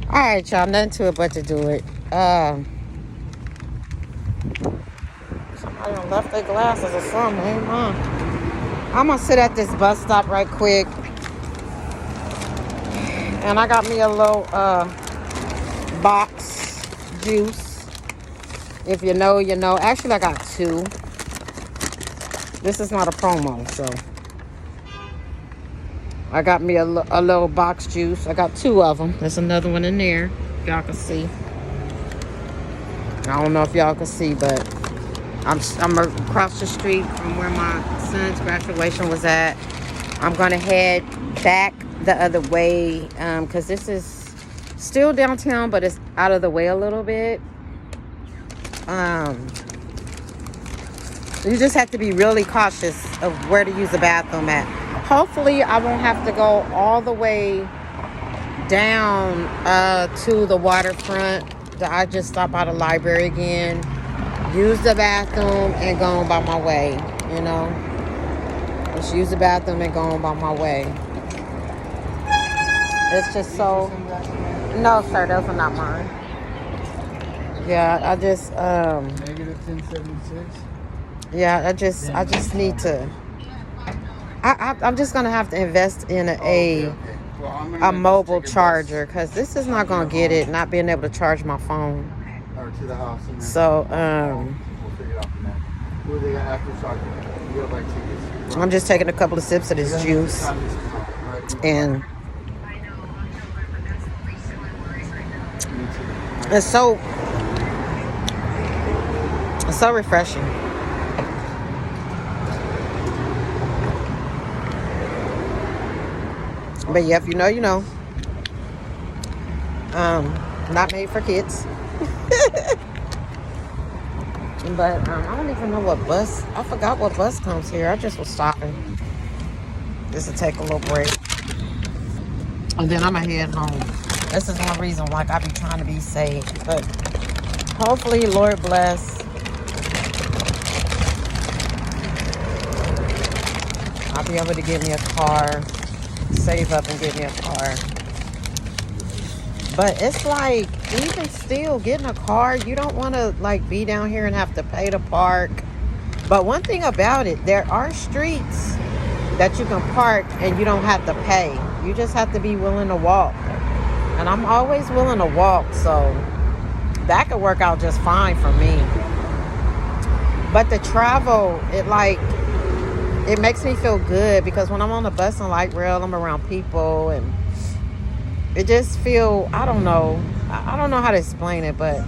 All right, y'all. Nothing to it but to do it. Somebody done left their glasses or something. Ain't mine. I'm gonna sit at this bus stop right quick, and I got me a little box juice. If you know, you know. Actually, I got two. This is not a promo, so I got me a little box juice. I got two of them. There's another one in there. Y'all can see. I don't know if y'all can see, but I'm across the street from where my son's graduation was at. I'm gonna head back the other way because this is still downtown, but it's out of the way a little bit. You just have to be really cautious of where to use the bathroom at. Hopefully, I won't have to go all the way down to the waterfront. I just stop by the library again, use the bathroom, and go on by my way. You know, just use the bathroom and go on by my way. It's just so. No, sir, those are not mine. Yeah, I just Negative 1076. Yeah, I just need to. I'm just gonna have to invest in Okay. Well, a mobile charger because this is not gonna get it. Not being able to charge my phone. Or to the house. And So we'll figure it out from there. Who they got after charging? You have like tickets. I'm just taking a couple of sips of this juice, and it's so refreshing. But yeah, if you know, you know. Not made for kids. But I don't even know what bus. I forgot what bus comes here. I just was stopping just to take a little break, and then I'm gonna head home. This is one reason why I be trying to be safe. But hopefully, Lord bless, I'll be able to get me a car, save up and get me a car. But it's like, even still, getting a car, you don't want to like be down here and have to pay to park. But one thing about it, there are streets that you can park and you don't have to pay. You just have to be willing to walk. And I'm always willing to walk, so that could work out just fine for me. But the travel, it makes me feel good because when I'm on the bus and light rail, I'm around people and it just feel, I don't know how to explain it, but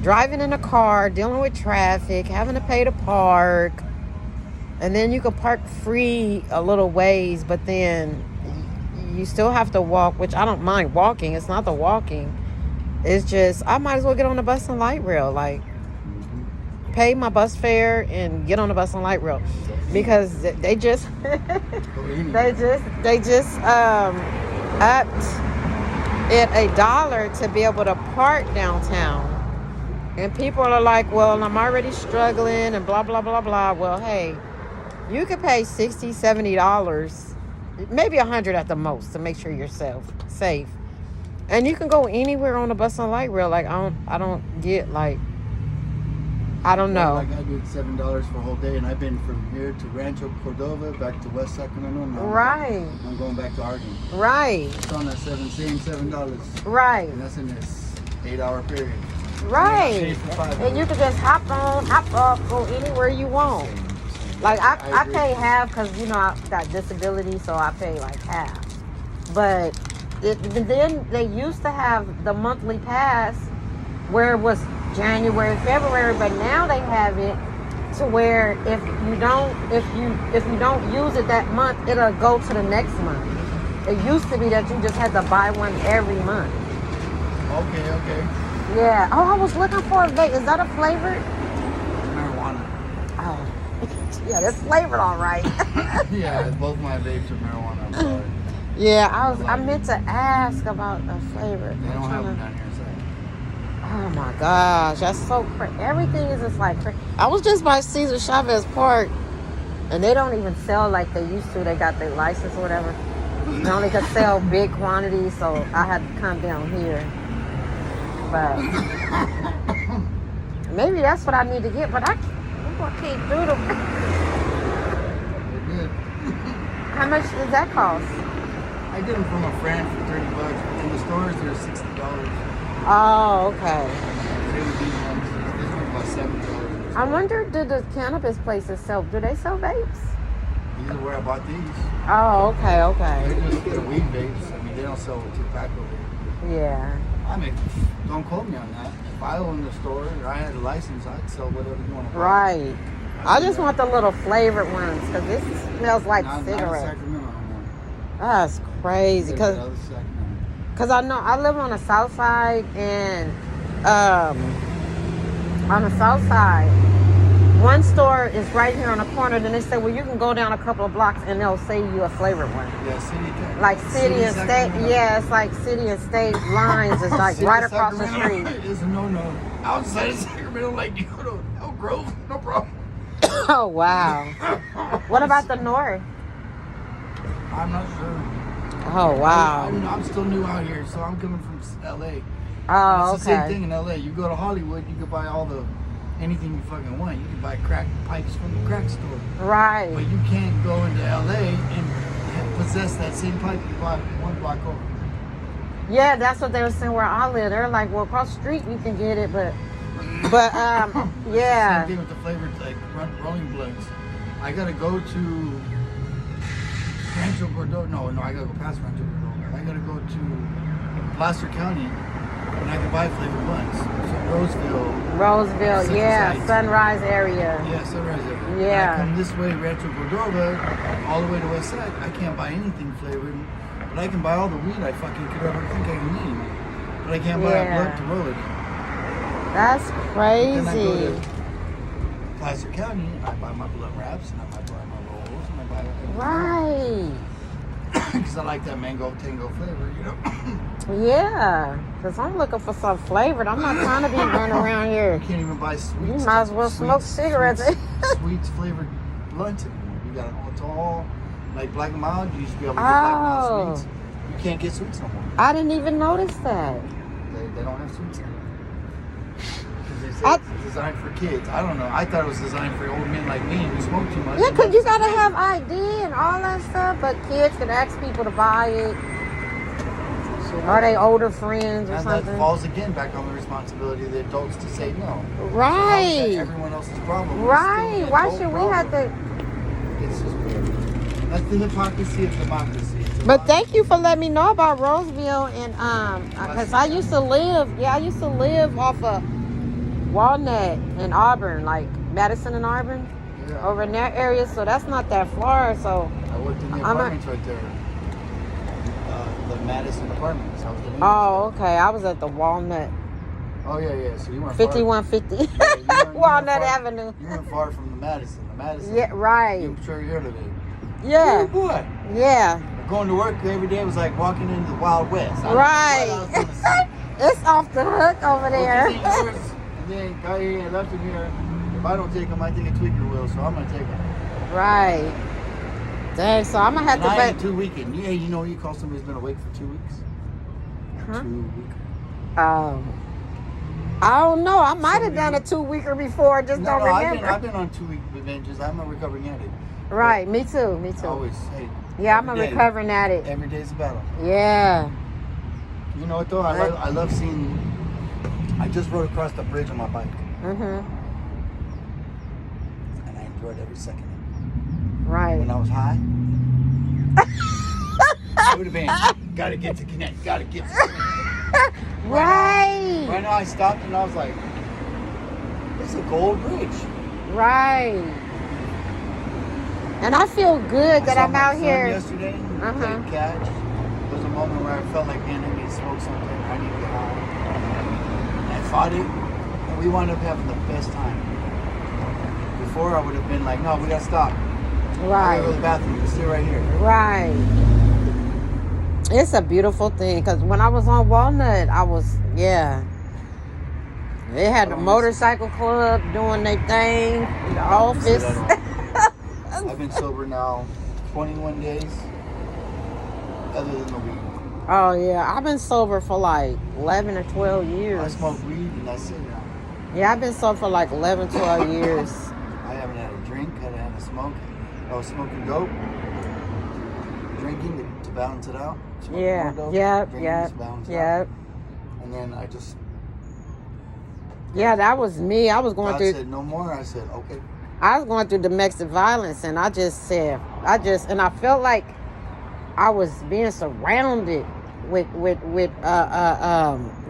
driving in a car, dealing with traffic, having to pay to park, and then you can park free a little ways, but then you still have to walk, which I don't mind walking. It's not the walking. It's just, I might as well get on the bus and light rail, like pay my bus fare and get on the bus and light rail because they just upped it $1 to be able to park downtown. And people are like, well, I'm already struggling and blah, blah, blah, blah. Well, hey, you could pay $60, $70, maybe $100 at the most to make sure you're safe. And you can go anywhere on the bus and light rail. Like, I don't get, like, I don't know. Like I did $7 for a whole day, and I've been from here to Rancho Cordova, back to West Sacramento. Now right. I'm going back to Arden. Right. It's on that same $7. Right. And that's in this 8-hour period. Right. And you can just hop on, hop off, go anywhere you want. Like I pay half because I got disability, so I pay like half. But then they used to have the monthly pass where it was January, February, but now they have it to where if you don't use it that month, it'll go to the next month. It used to be that you just had to buy one every month. Okay. Yeah. Oh, I was looking for a vape. Is that a flavored? Marijuana. Oh. Yeah, that's flavored all right. Yeah, both my vapes are marijuana. I'm sorry. Yeah, I meant to ask about a flavor. They don't have them down here, so. Oh my gosh, that's so crazy. Everything is just like crazy. I was just by Cesar Chavez Park, and they don't even sell like they used to. They got their license or whatever. They only could sell big quantities, so I had to come down here. But maybe that's what I need to get. But I can't do them. They're good. How much does that cost? I get them from a friend for $30, but in the stores they're $60. Oh, okay. They would be ones. This one's about $70. I wonder, do the cannabis places sell? Do they sell vapes? These are where I bought these. Oh, okay, okay. They're just the weed vapes. I mean, they don't sell tobacco vape. Yeah. I mean, don't quote me on that. If I owned the store and I had a license, I'd sell whatever you want to buy. Right. I just want the little flavored ones because this smells like Not in cigarettes. Sacramento no more. That's crazy. There's another Sacramento. Cause I know I live on the south side, and on the south side, one store is right here on the corner. Then they say, well, you can go down a couple of blocks and they'll sell you a flavored one. Yeah, city. Like city and state. Sacramento. Yeah, it's like city and state lines. It's like City right of across the Sacramento street. is a no. Outside of Sacramento, like you go to Elk Grove, no problem. Oh wow. What about the north? I'm not sure. Oh wow. I'm still new out here, so I'm coming from LA. Oh It's the same okay. thing in LA. You go to Hollywood, you can buy anything you fucking want. You can buy crack pipes from the crack store. Right. But you can't go into LA and possess that same pipe you bought one block over. Yeah, that's what they were saying where I live. They're like, well, across the street you can get it, but yeah. Same thing with the flavored like rolling blunts. I gotta go to Rancho Cordova. No, I gotta go past Rancho Cordova. I gotta go to Placer County and I can buy flavored blunts. So Roseville, Such a yeah, sight. Sunrise area. Yeah, Sunrise area. Yeah. When I come this way, Rancho Cordova, all the way to West Side, I can't buy anything flavored, but I can buy all the weed I fucking could ever think I can need. But I can't buy a blunt to roll it in. That's Then I go crazy. to Placer County and I buy my blunt wraps and I might buy my rolls and I buy everything. Right. Because I like that mango tango flavor, you know. Yeah, because I'm looking for some flavored. I'm not trying to be running around here. You can't even buy sweets. You might as well smoke cigarettes. Sweets flavored blunts anymore. You got it's all like Black and Mild. You used to be able to get Black and Mild Oh. sweets. You can't get sweets no more. I didn't even notice that. They don't have sweets anymore. Because they say I- it's designed for kids. I don't know. I thought it was designed for old men like me who smoke too much. Yeah, because you got to have ID and all that stuff, but kids can ask people to buy it. So Are they older friends or and something? that falls again back on the responsibility of the adults to say no. How is that Right. everyone else's problem? It's Right. still the Why adult should we problem. have to? It's just weird. That's the hypocrisy of democracy. It's a But lot- thank you for letting me know about Roseville and because I used to live off of Walnut in Auburn, like Madison and Auburn, Yeah. over in that area. So that's not that far. So I worked in the I'm a- apartments right there. The Madison apartments. I was the oh, okay. I was at the Walnut, Oh yeah. So you weren't 5150 you weren't Walnut far- Avenue. You weren't far from the Madison. The Madison. Yeah, right. I'm sure you heard of it. Oh Yeah, boy. yeah. Going to work every day was like walking into the Wild West. I don't know what I was Right. gonna say. It's off the hook over there. Well, this ain't yours. And then guy here, I left him here. If I don't take him, I think a tweaker will. So I'm gonna take him. Right. Dang, so I'm gonna have And to I wait. ain't 2 weekend. Yeah, you know you call somebody who's been awake for 2 weeks. Huh? 2 weeks. I don't know. I might have done a 2-weeker before. Just don't remember. I've been on 2 week binges. I'm a recovering addict. Right. Me too. Me too. Always, hey. Yeah, I'm a every day. recovering addict. Every day's a battle. Yeah. You know what though? I love seeing. I just rode across the bridge on my bike, Mhm. and I enjoyed every second. Right. When I was high, it would have been gotta get to connect, gotta get to connect. Right. Right now I stopped and I was like, it's a gold bridge. Right. And I feel good that I saw I'm my out son here. yesterday, Uh-huh. played catch. There was a moment where I felt like, man, I need to smoke something. I need to get high. And I fought it, and we wound up having the best time. Before I would have been like, no, we gotta stop. I gotta go to the Right. bathroom. You stay right here. Right. It's a beautiful thing because when I was on Walnut, I was, yeah. They had the motorcycle club doing their thing, the office. I've been sober now 21 days, other than the weed. Oh yeah, I've been sober for like 11 or 12 I years. smoke weed and that's it now. Yeah, I've been sober for like 11, 12 years. I haven't had a drink, haven't had a smoke. I was smoking dope, drinking to balance it out. Smoking Yeah, more dope, yep, drinking yep, to balance it out. yep. And then I just, Yeah, that was me. I was going God through. said no more. I said, okay. I was going through domestic violence, and I just said, and I felt like I was being surrounded with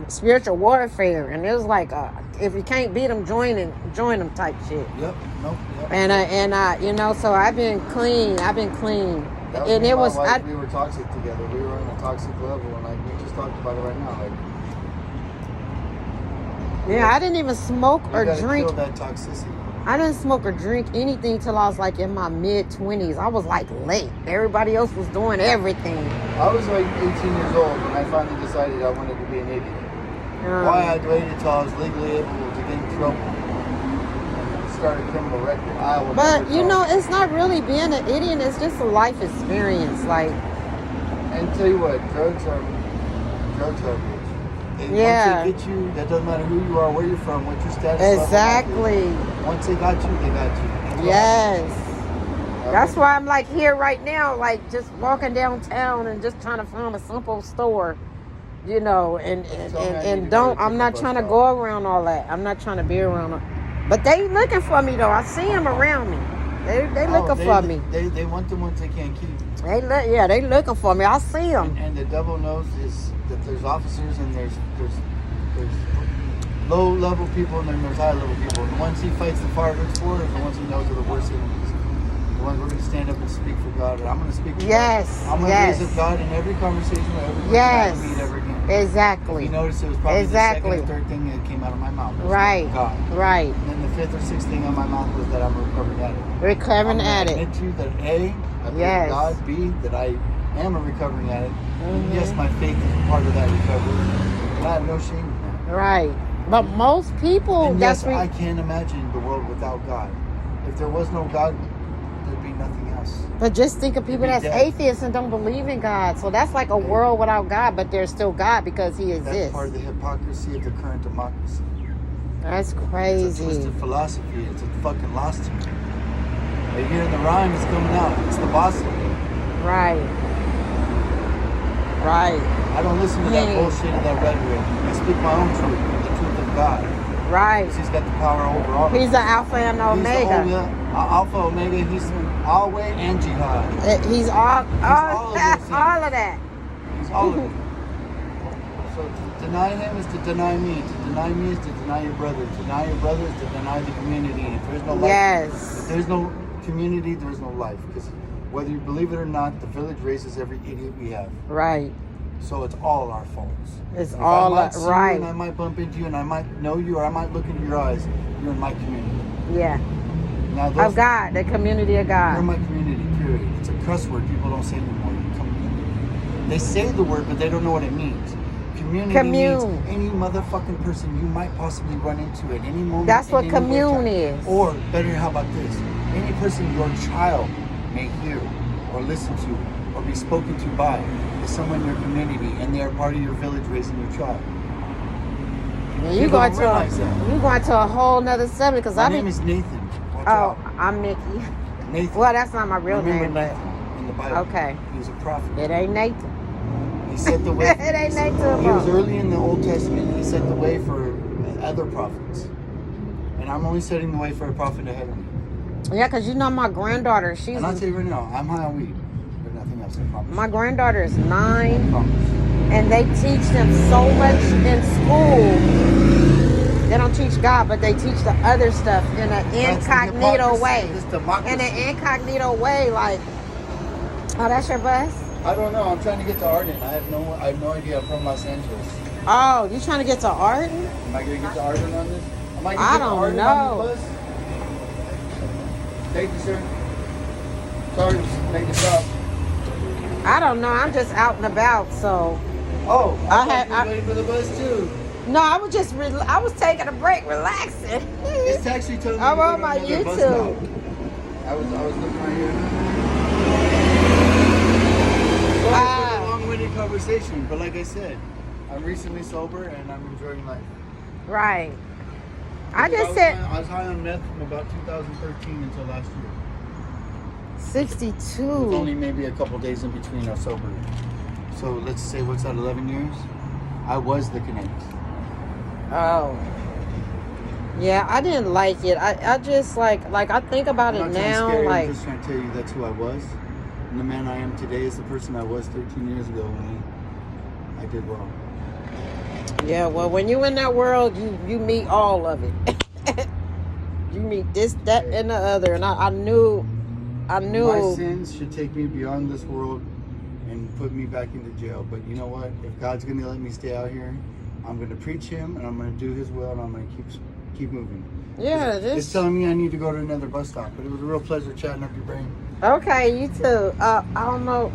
spiritual warfare, and it was like, if you can't beat them, join them type shit. Yep, nope, yep. And I, you know, so I've been clean. That was And me it and my was, wife, we were toxic together. We were on a toxic level, and like we just talked about it right now. Like, yeah, I didn't even smoke you or gotta drink. kill that toxicity. I didn't smoke or drink anything till I was like in my mid-20s. I was like late. Everybody else was doing everything. I was like 18 years old when I finally decided I wanted to be an idiot. Why I waited till I was legally able to get in trouble and start a criminal record. I will But never you know. know, it's not really being an idiot. It's just a life experience. Like, And tell you what, drugs are a bitch. Yeah. Once they get you, that doesn't matter who you are, where you're from, what your status level exactly. is. Once they got you, they got you. Yes. Okay? That's why I'm like here right now, like just walking downtown and just trying to find a simple store, you know, and I'm not trying to go around all that. I'm not trying to be around it. But they looking for me though. I see them around me. They looking for me. They want the ones they can't keep. They looking for me. I see them. And the devil knows is that there's officers and there's low level people and then there's high level people. And the ones he fights the farthest for are the ones he knows are the worst enemies. The ones we're going to stand up and speak for God. And I'm going to speak for Yes. God. I'm going to raise up God in every conversation with every person Yes. I meet ever again. Exactly. If you notice, it was probably Exactly. the second or third thing that came out of my mouth. It was Right. God. Right. And then the fifth or sixth thing on my mouth was that I'm a recovering addict. Recovering I'm addict. admit to you that A, I believe Yes. in God. B, that I am a recovering addict. And Mhm. yes, my faith is part of that recovery. And I have no shame in that. Right. But most people, And that's yes, I can't imagine the world without God. If there was no God, there'd be nothing else. But just think of people Be that's dead. atheists and don't believe in God. So that's like a world without God, but there's still God because He That's exists. part of the hypocrisy of the current democracy. That's It's a crazy. twisted philosophy. It's a fucking lost to me. But here in the rhyme, it's coming out. It's the boss of me. Right. Right. I don't listen to that Hmm. bullshit of that rhetoric. I speak my own truth, the truth of God. Right. Because he's got the power over all of He's us. the Alpha and He's Omega. the Alpha, Omega. He's Alway and Jihad. He's all all of those things. all of that. He's all of it. So to deny him is to deny me. To deny me is to deny your brother. To deny your brother is to deny the community. If there's no life, Yes. if there's no community, there's no life. Because whether you believe it or not, the village raises every idiot we have. Right. So it's all our faults. It's If all I might see right. you and I might bump into you and I might know you or I might look into your eyes. You're in my community. Yeah. Now those Of God, the community of You're God. my community, period. It's a cuss word people don't say anymore. Community. They say the word, but they don't know what it means. Community means Commune. any motherfucking person you might possibly run into at any moment. That's what in any way of commune time. is. Or better, how about this? Any person your child may hear or listen to or be spoken to by is someone in your community, and they are part of your village raising your child. You People going don't to realize that. you going to a whole nother subject because My I name be. is Nathan. Watch Oh, out. I'm Nikki. Nathan. Well, that's not my real Remember name, but Nathan in the Bible. okay. He was a prophet. It ain't Nathan. He set the way. It ain't Nathan. He was early in the Old Testament. He set the way for other prophets. And I'm only setting the way for a prophet ahead of me. Yeah, because you know my granddaughter, she's And I'll tell you right now, I'm high on weed. But nothing else, I promise. my granddaughter is I 9, promise. and they teach them so much in school. They don't teach God, but they teach the other stuff in an That's the incognito hypocrisy way. of this democracy. In an incognito way, like, oh, that's your bus? I don't know. I'm trying to get to Arden. I have no idea. I'm from Los Angeles. Oh, you trying to get to Arden? Am I gonna get to Arden on this? Am I I gonna get to don't Arden know. on this bus? Thank you, sir. Sorry to make this up. I don't know. I'm just out and about, so. Oh, I I had- thought you were waiting for the bus too. No, I was just, I was taking a break, relaxing. It's actually telling me I'm to go on to my another bus YouTube. now. I was looking right here. Sorry for the long-winded conversation. conversation. But like I said, I'm recently sober and I'm enjoying life. Right. I Because just said I was high on meth from about 2013 until last year. 62. With only maybe a couple days in between our sober. So let's say, what's that, 11 years? I was the connect. Oh. Yeah, I didn't like it. I just like I think about I'm it not trying to now, scare you, like I'm just trying to tell you that's who I was. And the man I am today is the person I was 13 years ago when I did wrong. yeah, well, when you in that world, you meet all of it. You meet this, that, and the other, and I knew. My sins should take me beyond this world and put me back into jail. But you know what? If God's going to let me stay out here, I'm going to preach Him and I'm going to do His will and I'm going to keep moving. Yeah, It's telling me I need to go to another bus stop. But it was a real pleasure chatting up your brain. Okay, you too. I don't know.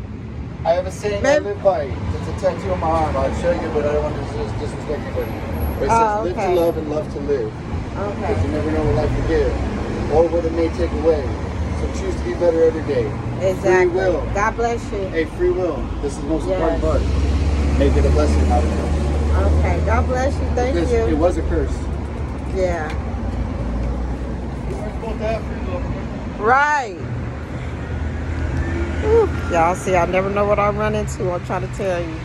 I have a saying I live by. It's a tattoo on my arm. I'll show you, but I don't want to disrespect anybody. But it says, live to love and love to live. Okay. Because you never know what life will give or what it may take away. So choose to be better every day. Exactly. Free will. God bless you. Hey, free will. This is the most important part. Make it a blessing, not a curse. Okay. God bless you. Thank Because you. it was a curse. Yeah. You weren't supposed to have free will. Right. Whew. Y'all see, I never know what I run into. I'm trying to tell you.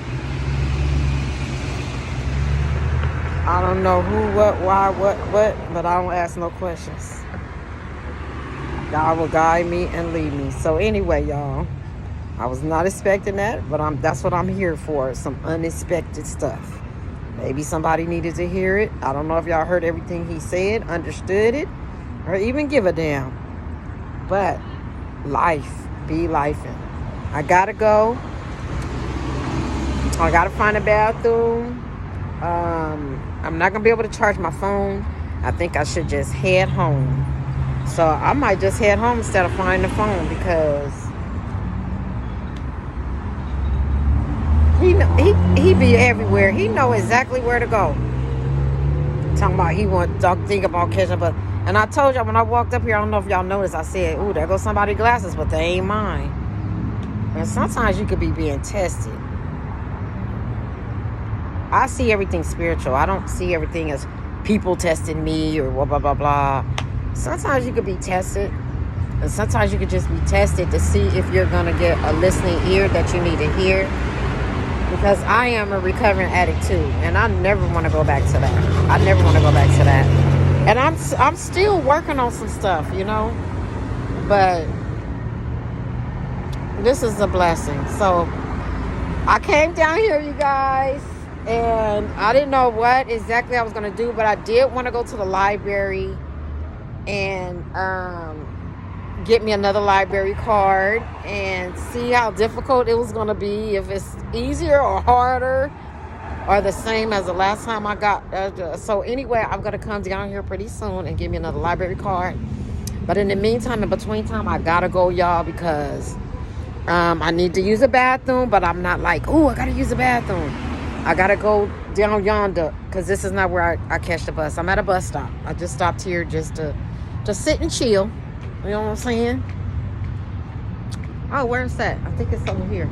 I don't know who, what, why, what, but I don't ask no questions. God will guide me and lead me. So anyway, y'all, I was not expecting that, but that's what I'm here for, some unexpected stuff. Maybe somebody needed to hear it. I don't know if y'all heard everything he said, understood it, or even give a damn. But life, be lifing. I gotta go. I gotta find a bathroom. I'm not gonna be able to charge my phone. I think I should just head home. So I might just head home instead of finding the phone because he be everywhere. He know exactly where to go. Talking about he want to think about catching up. And I told y'all when I walked up here, I don't know if y'all noticed, I said, ooh, there goes somebody's glasses, but they ain't mine. And sometimes you could be being tested. I see everything spiritual. I don't see everything as people testing me or blah, blah, blah, blah. Sometimes you could be tested. And sometimes you could just be tested to see if you're going to get a listening ear that you need to hear. Because I am a recovering addict too. And I never want to go back to that. I never want to go back to that. And I'm still working on some stuff, you know. But this is a blessing. So I came down here, you guys. And I didn't know what exactly I was going to do. But I did want to go to the library and get me another library card and see how difficult it was going to be, if it's easier or harder or the same as the last time I got. So anyway, I'm going to come down here pretty soon and get me another library card. But in the meantime, in between time, I got to go, y'all, because I need to use a bathroom, but I'm not like, oh, I got to use the bathroom. I got to go down yonder because this is not where I catch the bus. I'm at a bus stop. I just stopped here just to sit and chill. You know what I'm saying? Oh, where's that? I think it's over here.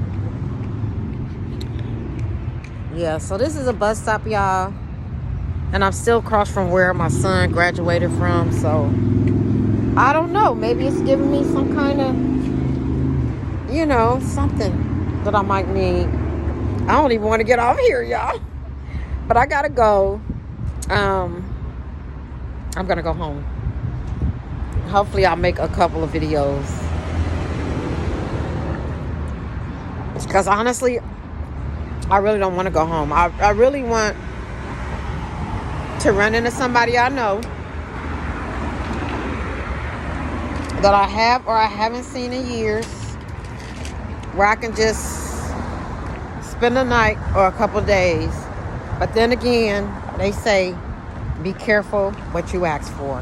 Yeah, so this is a bus stop, y'all. And I'm still across from where my son graduated from. So, I don't know. Maybe it's giving me some kind of, you know, something that I might need. I don't even want to get off here, y'all. But I got to go. I'm going to go home. Hopefully I'll make a couple of videos. Because honestly, I really don't want to go home. I really want to run into somebody I know that I have or I haven't seen in years, where I can just spend a night or a couple of days. But then again, they say, be careful what you ask for,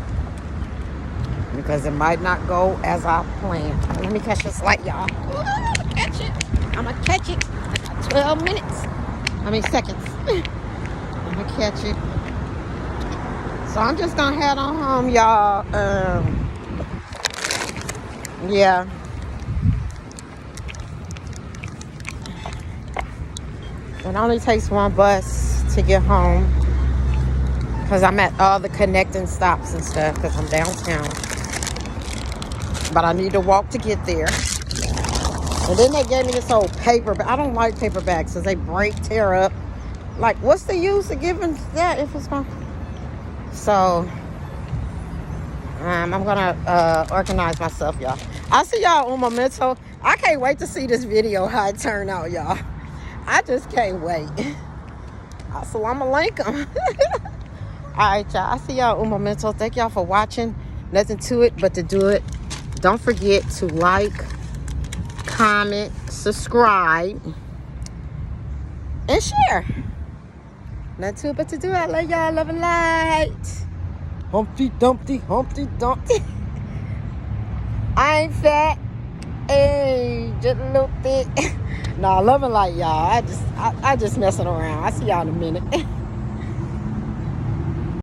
because it might not go as I planned. Let me catch this light, y'all. Ooh, catch it. I'm going to catch it. I got 12 minutes. Seconds. I'm going to catch it. So I'm just going to head on home, y'all. Yeah. It only takes one bus to get home because I'm at all the connecting stops and stuff because I'm downtown. But I need to walk to get there. And then they gave me this old paper, but I don't like paperbacks because they break, tear up. Like, what's the use of giving that if it's going? So, I'm gonna organize myself, y'all. I'll see y'all on Memento. I can't wait to see this video, how it turned out, y'all. I just can't wait. Assalamu alaikum. All right, y'all. I see y'all on Memento. Thank y'all for watching. Nothing to it but to do it. Don't forget to like, comment, subscribe, and share. Nothing to it but to do it. I love y'all. Love and light. Humpty Dumpty, Humpty Dumpty. I ain't fat. Hey, just a little thick. Nah, love and light, y'all. I just messing around. I see y'all in a minute.